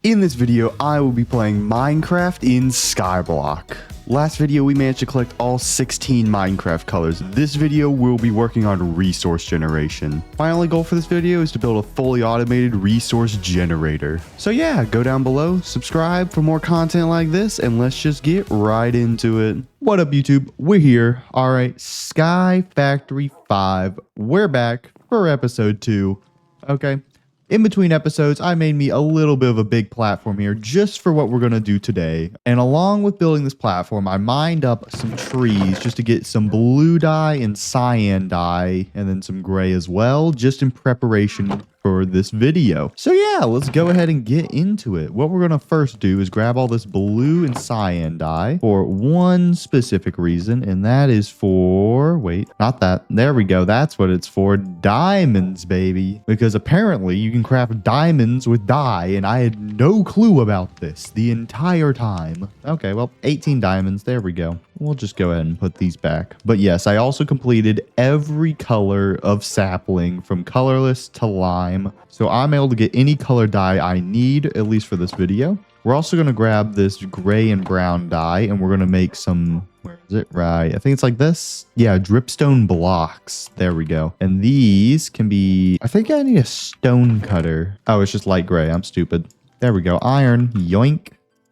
In this video, I will be playing Minecraft in Skyblock. Last video, we managed to collect all 16 Minecraft colors. This video, we'll be working on resource generation. My only goal for this video is to build a fully automated resource generator. So yeah, go down below, subscribe for more content like this, and let's just get right into it. What up, YouTube? We're here. All right, Sky Factory 5. We're back for episode 2. Okay. In between episodes, I made me a little bit of a big platform here just for what we're going to do today. And along with building this platform, I mined up some trees just to get some blue dye and cyan dye and then some gray as well, just in preparation for this video. So yeah, let's go ahead and get into it. What we're going to first do is grab all this blue and cyan dye for one specific reason, and that is for, wait, not that. There we go. That's what it's for. Diamonds, baby. Because apparently you can craft diamonds with dye, and I had no clue about this the entire time. Okay, well, 18 diamonds. There we go. We'll just go ahead and put these back. But yes, I also completed every color of sapling from colorless to lime. So I'm able to get any color dye I need, at least for this video. We're also going to grab this gray and brown dye, and we're going to make some, where is it? Right. I think it's like this. Yeah, dripstone blocks. There we go. And these can be, I think I need a stone cutter. Oh, it's just light gray. I'm stupid. There we go. Iron. Yoink.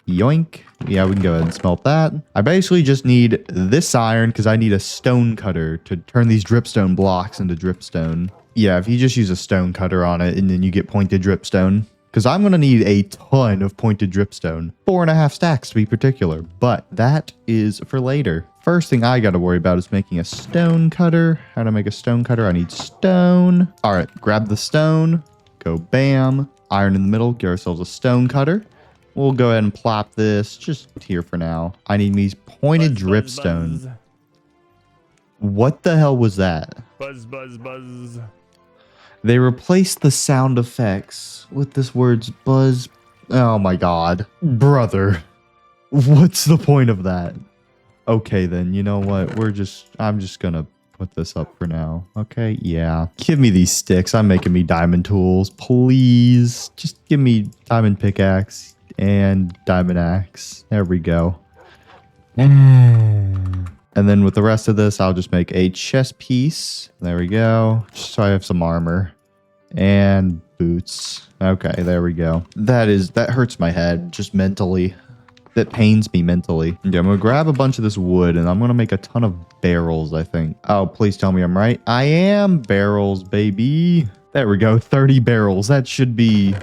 Yoink. Yeah, we can go ahead and smelt that. I basically just need this iron because I need a stone cutter to turn these dripstone blocks into dripstone. Yeah, if you just use a stone cutter on it and then you get pointed dripstone. Because I'm going to need a ton of pointed dripstone. 4.5 stacks to be particular. But that is for later. First thing I got to worry about is making a stone cutter. How to make a stone cutter? I need stone. All right, grab the stone. Go bam. Iron in the middle. Get ourselves a stone cutter. We'll go ahead and plop this just here for now. I need these pointed dripstone. Buzz. What the hell was that? Buzz, buzz, buzz. They replaced the sound effects with this word's buzz. Oh my god. Brother. What's the point of that? Okay then, you know what? I'm just gonna put this up for now. Okay, yeah. Give me these sticks. I'm making me diamond tools. Please. Just give me diamond pickaxe. And diamond axe. There we go. And then with the rest of this, I'll just make a chest piece. There we go. Just so I have some armor. And boots. Okay, there we go. That hurts my head, just mentally. That pains me mentally. Okay, I'm gonna grab a bunch of this wood and I'm gonna make a ton of barrels, I think. Oh, please tell me I'm right. I am barrels, baby. There we go, 30 barrels. That should be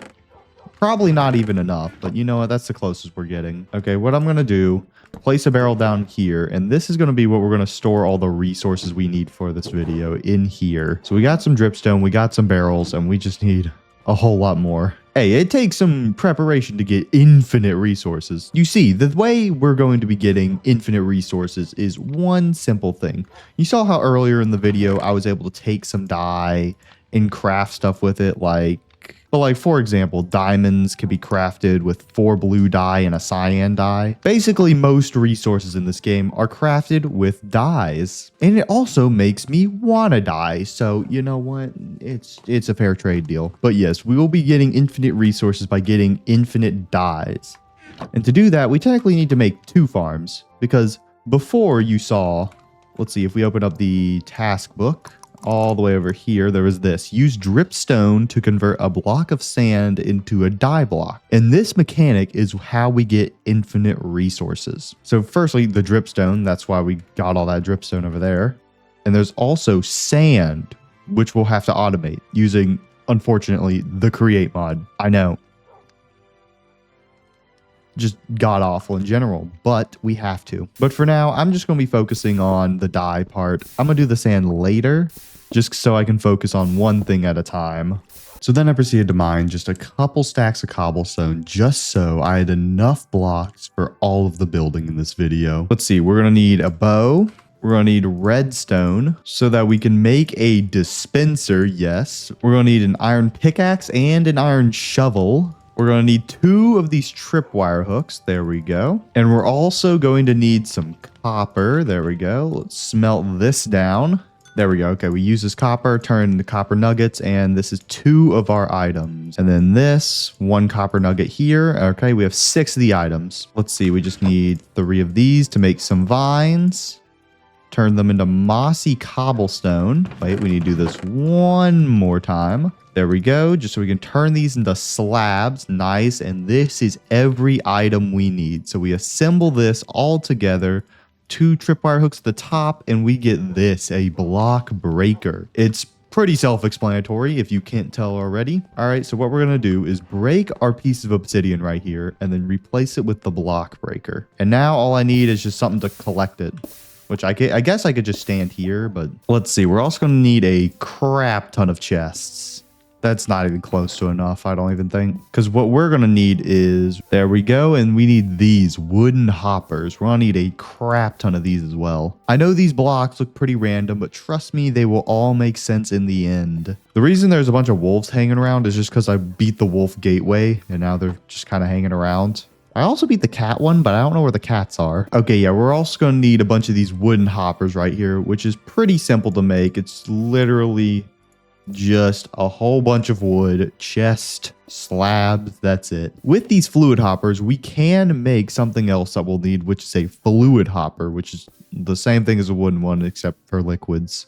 probably not even enough, but you know what? That's the closest we're getting. Okay, what I'm going to do, place a barrel down here, and this is going to be what we're going to store all the resources we need for this video in here. So we got some dripstone, we got some barrels, and we just need a whole lot more. Hey, it takes some preparation to get infinite resources. You see, the way we're going to be getting infinite resources is one simple thing. You saw how earlier in the video, I was able to take some dye and craft stuff with it, like, for example, diamonds can be crafted with 4 blue dye and a cyan dye. Basically, most resources in this game are crafted with dyes. And it also makes me want to dye. So, you know what? It's a fair trade deal. But yes, we will be getting infinite resources by getting infinite dyes. And to do that, we technically need to make 2 farms. Because before you saw, let's see, if we open up the task book, all the way over here, there was this. Use dripstone to convert a block of sand into a dye block. And this mechanic is how we get infinite resources. So firstly, the dripstone, that's why we got all that dripstone over there. And there's also sand, which we'll have to automate using, unfortunately, the create mod. I know. Just god-awful in general, but we have to. But for now, I'm just going to be focusing on the dye part. I'm going to do the sand later, just so I can focus on one thing at a time. So then I proceeded to mine just a couple stacks of cobblestone, just so I had enough blocks for all of the building in this video. Let's see, we're going to need a bow. We're going to need redstone so that we can make a dispenser, yes. We're going to need an iron pickaxe and an iron shovel. We're going to need 2 of these tripwire hooks. There we go. And we're also going to need some copper. There we go. Let's smelt this down. There we go. Okay, we use this copper, turn into copper nuggets, and this is 2 of our items. And then this, 1 copper nugget here. Okay, we have 6 of the items. Let's see, we just need 3 of these to make some vines. Turn them into mossy cobblestone. Wait, we need to do this one more time. There we go, just so we can turn these into slabs. Nice, and this is every item we need. So we assemble this all together. 2 tripwire hooks at the top, and we get this, a block breaker. It's pretty self-explanatory if you can't tell already. All right, so what we're gonna do is break our piece of obsidian right here and then replace it with the block breaker. And now all I need is just something to collect it, which I guess I could just stand here, but let's see. We're also gonna need a crap ton of chests. That's not even close to enough, I don't even think. Because what we're going to need is, there we go, and we need these wooden hoppers. We're going to need a crap ton of these as well. I know these blocks look pretty random, but trust me, they will all make sense in the end. The reason there's a bunch of wolves hanging around is just because I beat the wolf gateway, and now they're just kind of hanging around. I also beat the cat one, but I don't know where the cats are. Okay, yeah, we're also going to need a bunch of these wooden hoppers right here, which is pretty simple to make. It's literally just a whole bunch of wood, chest, slabs, that's it. With these fluid hoppers, we can make something else that we'll need, which is a fluid hopper, which is the same thing as a wooden one, except for liquids.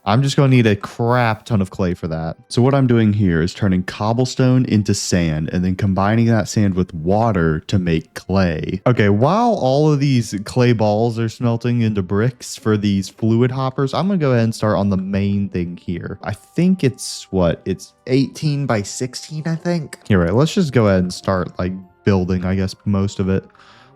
I'm just going to need a crap ton of clay for that. So what I'm doing here is turning cobblestone into sand and then combining that sand with water to make clay. Okay, while all of these clay balls are smelting into bricks for these fluid hoppers, I'm going to go ahead and start on the main thing here. I think it's what? It's 18 by 16, I think. Here, right, let's just go ahead and start like building, I guess, most of it.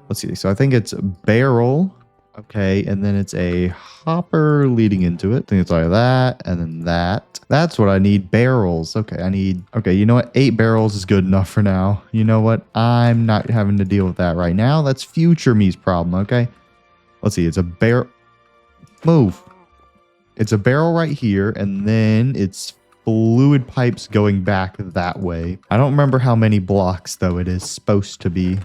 Let's see. So I think it's barrel. Okay, and then it's a hopper leading into it. I think it's like that, and then that. That's what I need, barrels. Okay, okay, you know what? 8 barrels is good enough for now. You know what? I'm not having to deal with that right now. That's future me's problem, okay? Let's see, it's a barrel. Move. It's a barrel right here, and then it's fluid pipes going back that way. I don't remember how many blocks, though, it is supposed to be.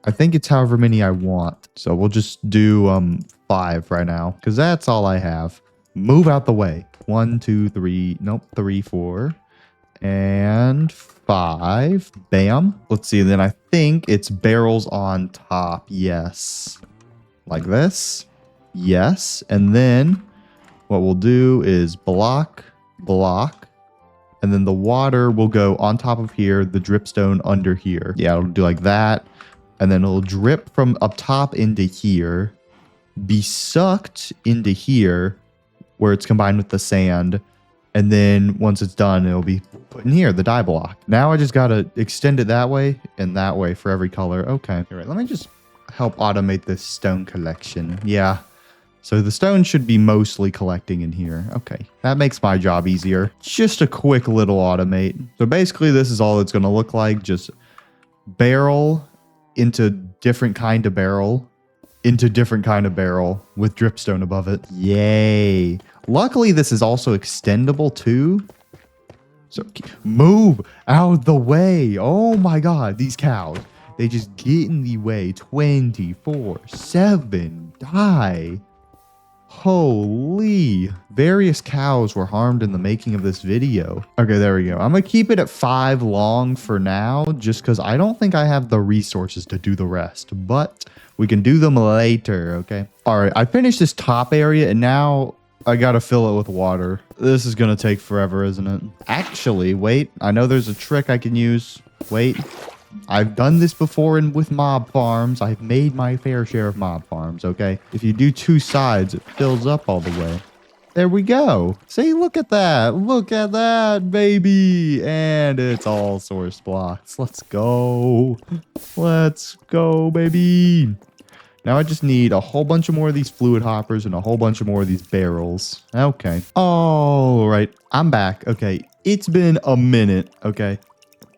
I think it's however many I want. So we'll just do 5 right now, because that's all I have. Move out the way. 1, 2, 3. Nope, 3, 4. And 5. Bam. Let's see. Then I think it's barrels on top. Yes. Like this. Yes. And then what we'll do is block, block. And then the water will go on top of here, the dripstone under here. Yeah, it'll do like that. And then it'll drip from up top into here, be sucked into here where it's combined with the sand. And then once it's done, it'll be put in here, the dye block. Now I just got to extend it that way and that way for every color. Okay. All right, let me just help automate this stone collection. Yeah. So the stone should be mostly collecting in here. Okay. That makes my job easier. Just a quick little automate. So basically this is all it's going to look like. Just barrel into different kind of barrel, into different kind of barrel with dripstone above it. Yay. Luckily, this is also extendable too. So move out of the way. Oh my God, these cows. They just get in the way 24/7. Die. Holy. Various cows were harmed in the making of this video. Okay, there we go. I'm going to keep it at 5 long for now, just because I don't think I have the resources to do the rest. But we can do them later, okay? All right, I finished this top area, and now I got to fill it with water. This is going to take forever, isn't it? Actually, wait. I know there's a trick I can use. Wait. I've done this before with mob farms. I've made my fair share of mob farms, okay? If you do 2 sides, it fills up all the way. There we go. See, look at that. Look at that, baby. And it's all source blocks. Let's go. Let's go, baby. Now I just need a whole bunch of more of these fluid hoppers and a whole bunch of more of these barrels. Okay. All right. I'm back. Okay. It's been a minute, okay?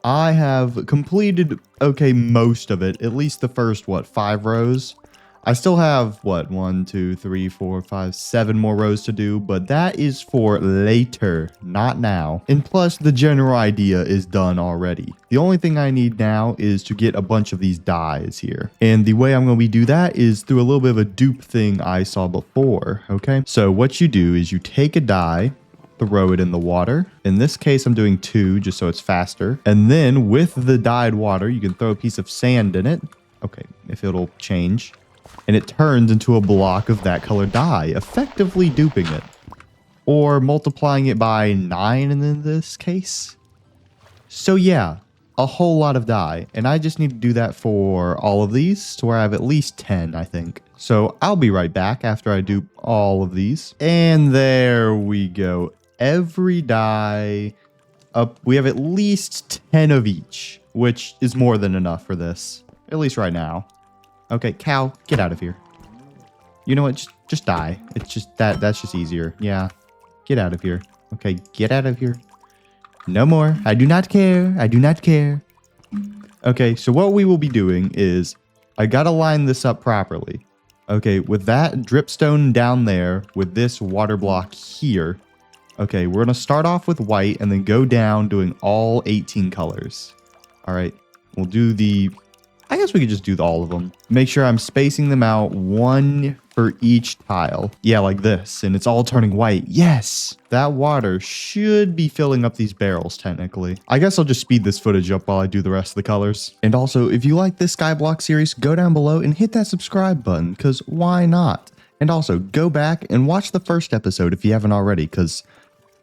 I have completed, okay, most of it. At least the first, what, 5 rows? I still have, what, 1, 2, 3, 4, 5, 7 more rows to do, but that is for later, not now. And plus, the general idea is done already. The only thing I need now is to get a bunch of these dyes here. And the way I'm going to do that is through a little bit of a dupe thing I saw before, okay? So what you do is you take a dye, throw it in the water. In this case, I'm doing 2 just so it's faster. And then with the dyed water, you can throw a piece of sand in it. Okay, if it'll change. And it turns into a block of that color dye, effectively duping it. Or multiplying it by 9 in this case. So yeah, a whole lot of dye. And I just need to do that for all of these to where I have at least 10, I think. So I'll be right back after I dupe all of these. And there we go. Every dye up. We have at least 10 of each, which is more than enough for this. At least right now. Okay, cow, get out of here. You know what? Just die. It's just that's just easier. Yeah. Get out of here. Okay, get out of here. No more. I do not care. I do not care. Okay, so what we will be doing is I gotta line this up properly. Okay, with that dripstone down there, with this water block here. Okay, we're gonna start off with white and then go down doing all 18 colors. All right, we'll do the... I guess we could just do all of them. Make sure I'm spacing them out, 1 for each tile. Yeah, like this. And it's all turning white. Yes! That water should be filling up these barrels, technically. I guess I'll just speed this footage up while I do the rest of the colors. And also, if you like this Skyblock series, go down below and hit that subscribe button, because why not? And also, go back and watch the first episode if you haven't already, because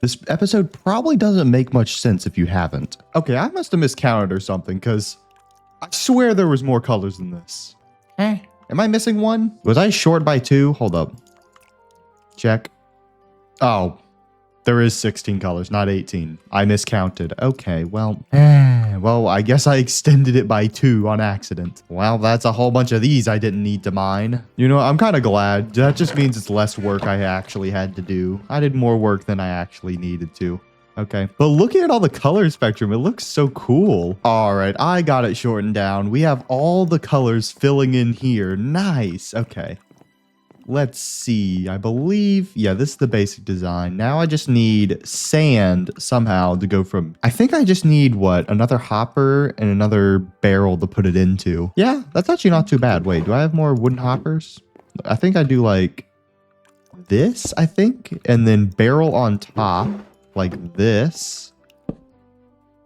this episode probably doesn't make much sense if you haven't. Okay, I must have miscounted or something, because... I swear there was more colors than this. Am I missing one? Was I short by 2? Hold up. Check. Oh, there is 16 colors, not 18. I miscounted. Okay, well, well, I guess I extended it by 2 on accident. Well, that's a whole bunch of these I didn't need to mine. You know, I'm kind of glad. That just means it's less work I actually had to do. I did more work than I actually needed to. Okay, but looking at all the color spectrum, it looks so cool. All right, I got it shortened down. We have all the colors filling in here. Nice. Okay, let's see. I believe, yeah, this is the basic design. Now I just need sand somehow to go from, I think I just need what? Another hopper and another barrel to put it into. Yeah, that's actually not too bad. Wait, do I have more wooden hoppers? I think I do like this, I think, and then barrel on top. Like this.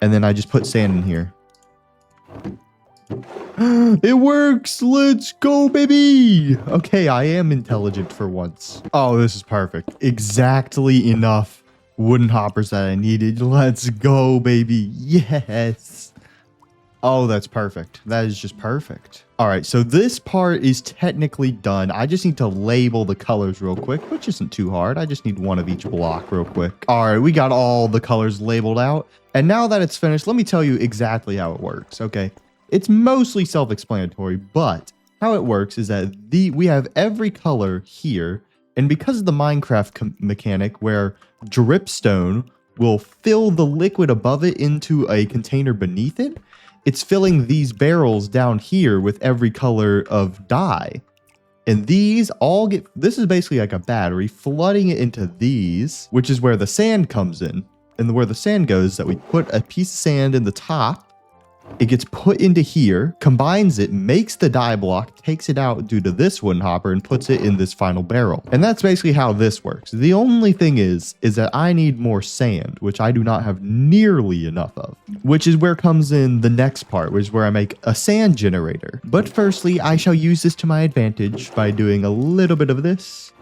And then I just put sand in here. It works! Let's go, baby! Okay, I am intelligent for once. Oh, this is perfect. Exactly enough wooden hoppers that I needed. Let's go, baby. Yes! Oh, that's perfect. That is just perfect. All right, so this part is technically done. I just need to label the colors real quick, which isn't too hard. I just need 1 of each block real quick. All right, we got all the colors labeled out. And now that it's finished, let me tell you exactly how it works, okay? It's mostly self-explanatory, but how it works is that we have every color here. And because of the Minecraft mechanic where dripstone will fill the liquid above it into a container beneath it, it's filling these barrels down here with every color of dye. And these all get, this is basically like a battery, flooding it into these, which is where the sand comes in. And where the sand goes, that we put a piece of sand in the top, it gets put into here, combines it, makes the dye block, takes it out due to this wooden hopper, and puts it in this final barrel. And that's basically how this works. The only thing is that I need more sand, which I do not have nearly enough of. Which is where comes in the next part, which is where I make a sand generator. But firstly, I shall use this to my advantage by doing a little bit of this.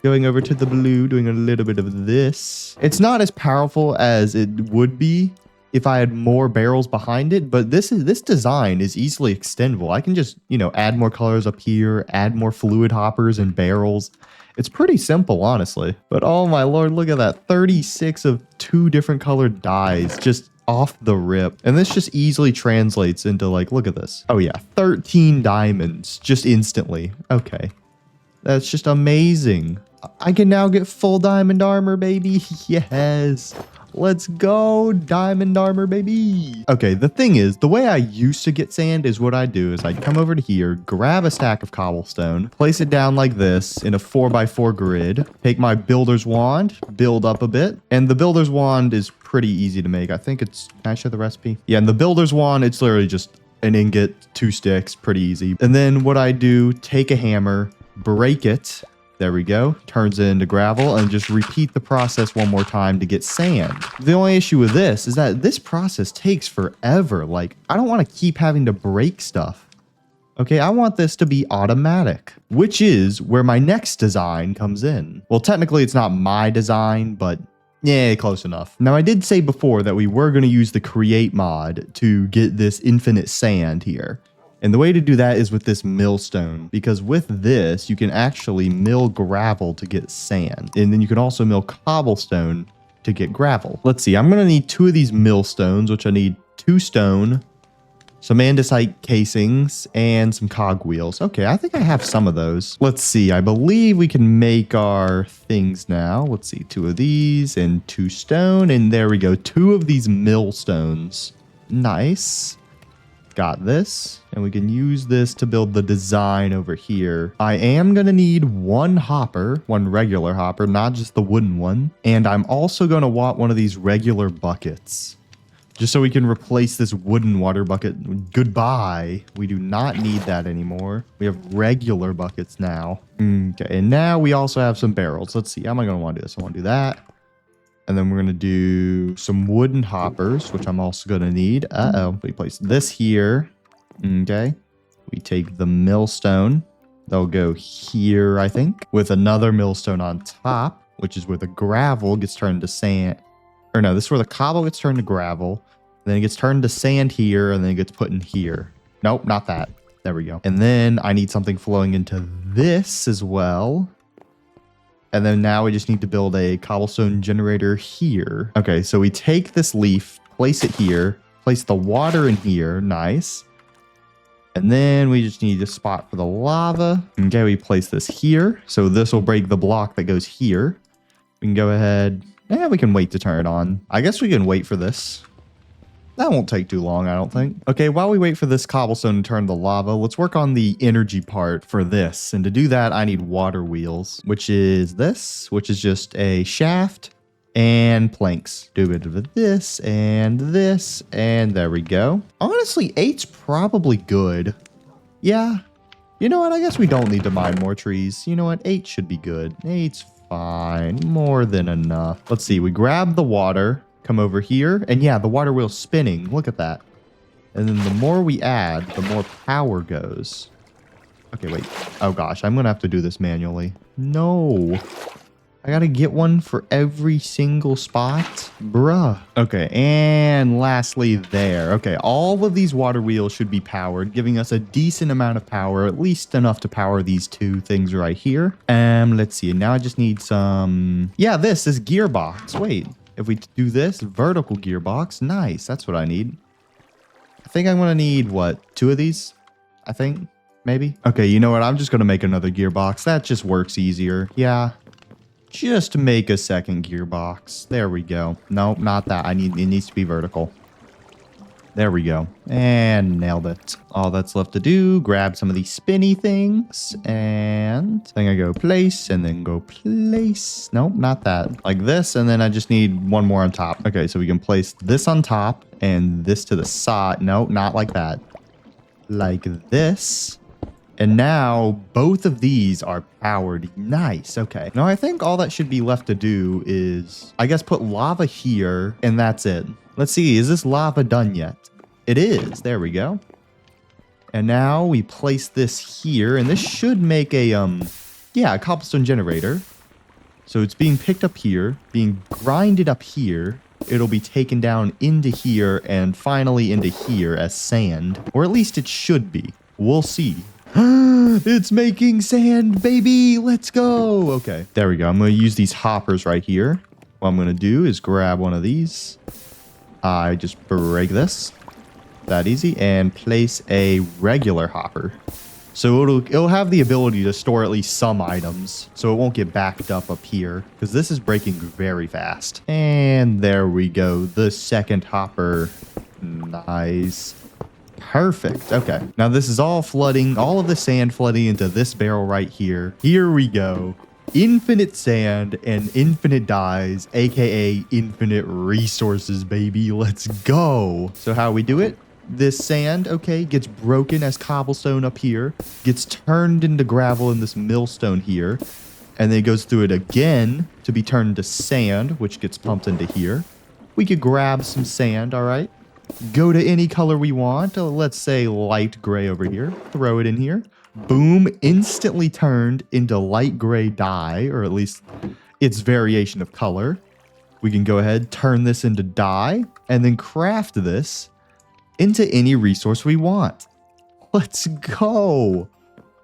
Going over to the blue, doing a little bit of this. It's not as powerful as it would be if I had more barrels behind it, but this design is easily extendable. I can just, you know, add more colors up here, add more fluid hoppers and barrels. It's pretty simple, honestly. But oh my lord, look at that. 36 of 2 different colored dyes just off the rip. And this just easily translates into, like, look at this. Oh yeah, 13 diamonds just instantly. Okay. That's just amazing. I can now get full diamond armor, baby. Yes. Let's go. Diamond armor, baby. Okay, the thing is, the way I used to get sand is what I do is I'd come over to here, grab a stack of cobblestone, place it down like this in a 4x4 grid, take my builder's wand, build up a bit. And the builder's wand is pretty easy to make. I think it's, can I show the recipe? Yeah, and the builder's wand, it's literally just an ingot, 2 sticks, pretty easy. And then what I do, take a hammer, break it. There we go. Turns it into gravel and just repeat the process one more time to get sand. The only issue with this is that this process takes forever. Like, I don't want to keep having to break stuff. Okay, I want this to be automatic, which is where my next design comes in. Well, technically it's not my design, but yeah, close enough. Now, I did say before that we were going to use the create mod to get this infinite sand here. And the way to do that is with this millstone, because with this, you can actually mill gravel to get sand. And then you can also mill cobblestone to get gravel. Let's see, I'm going to need 2 of these millstones, which I need 2 stone, some andesite casings, and some cogwheels. Okay, I think I have some of those. Let's see, I believe we can make our things now. Let's see, 2 of these and 2 stone. And there we go, 2 of these millstones. Nice. Got this, and we can use this to build the design over here. I am going to need 1 hopper, 1 regular hopper, not just the wooden one. And I'm also going to want one of these regular buckets, just so we can replace this wooden water bucket. Goodbye. We do not need that anymore. We have regular buckets now. Okay, and now we also have some barrels. Let's see, how am I going to want to do this? I want to do that. And then we're going to do some wooden hoppers, which I'm also going to need. Uh-oh. We place this here. Okay. We take the millstone. They'll go here, I think, with another millstone on top, which is where the gravel gets turned to sand. Or no, this is where the cobble gets turned to gravel. Then it gets turned to sand here, and then it gets put in here. Nope, not that. There we go. And then I need something flowing into this as well. And then now we just need to build a cobblestone generator here. Okay, so we take this leaf, place it here, place the water in here. Nice. And then we just need a spot for the lava. Okay, we place this here. So this will break the block that goes here. We can go ahead. Yeah, we can wait to turn it on. I guess we can wait for this. That won't take too long, I don't think. Okay, while we wait for this cobblestone to turn to lava, let's work on the energy part for this. And to do that, I need water wheels, which is this, which is just a shaft and planks. Do a bit of this, and there we go. Honestly, 8's probably good. Yeah. You know what? I guess we don't need to mine more trees. You know what? 8 should be good. 8's fine. More than enough. Let's see. We grab the water. Come over here, and yeah, the water wheel's spinning. Look at that. And then the more we add, the more power goes. Okay, wait. Oh gosh, I'm gonna have to do this manually. No. I gotta get one for every single spot. Bruh. Okay, and lastly there. Okay, all of these water wheels should be powered, giving us a decent amount of power, at least enough to power these 2 things right here. Let's see. Now I just need some... Yeah, this is gearbox. Wait. If we do this, vertical gearbox, nice. That's what I need. I think I'm going to need, what, 2 of these? I think, maybe. Okay, you know what? I'm just going to make another gearbox. That just works easier. Yeah. Just make a second gearbox. There we go. Nope, not that. It needs to be vertical. There we go. And nailed it. All that's left to do, grab some of these spinny things. And then I go place and then go place. Nope, not that. Like this. And then I just need one more on top. Okay, so we can place this on top and this to the side. Nope, not like that. Like this. And now both of these are powered. Nice. Okay. Now I think all that should be left to do is, I guess, put lava here and that's it. Let's see. Is this lava done yet? It is. There we go. And now we place this here, and this should make a, a cobblestone generator. So it's being picked up here, being grinded up here. It'll be taken down into here and finally into here as sand, or at least it should be. We'll see. It's making sand, baby. Let's go. Okay, there we go. I'm going to use these hoppers right here. What I'm going to do is grab one of these. I just break this. That easy. And place a regular hopper. So it'll have the ability to store at least some items, so it won't get backed up here, because this is breaking very fast. And there we go, the second hopper. Nice. Perfect. Okay. Now this is all flooding, all of the sand flooding into this barrel right here. Here we go. Infinite sand and infinite dyes, aka infinite resources, baby. Let's go. So how we do it? This sand, okay, gets broken as cobblestone up here, gets turned into gravel in this millstone here, and then it goes through it again to be turned into sand, which gets pumped into here. We could grab some sand, all right? Go to any color we want. Let's say light gray over here. Throw it in here. Boom, instantly turned into light gray dye, or at least its variation of color. We can go ahead, turn this into dye, and then craft this into any resource we want. Let's go.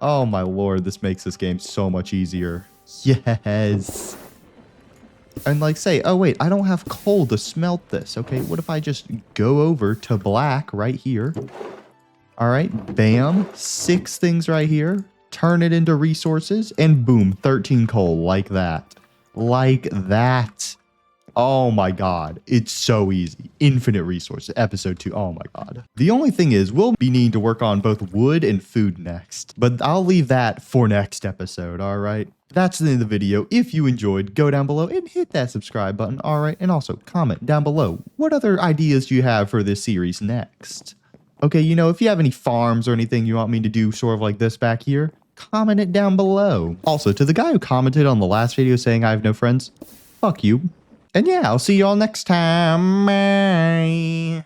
Oh my lord, this makes this game so much easier. Yes. And like say, oh wait, I don't have coal to smelt this. Okay, what if I just go over to black right here? All right, bam, 6 things right here. Turn it into resources and boom, 13 coal like that. Like that. Oh my god, it's so easy. Infinite resources, episode 2, oh my god. The only thing is, we'll be needing to work on both wood and food next, but I'll leave that for next episode, alright? That's the end of the video. If you enjoyed, go down below and hit that subscribe button, alright? And also, comment down below, what other ideas do you have for this series next? Okay, you know, if you have any farms or anything you want me to do sort of like this back here, comment it down below. Also, to the guy who commented on the last video saying I have no friends, fuck you. And yeah, I'll see you all next time. Bye.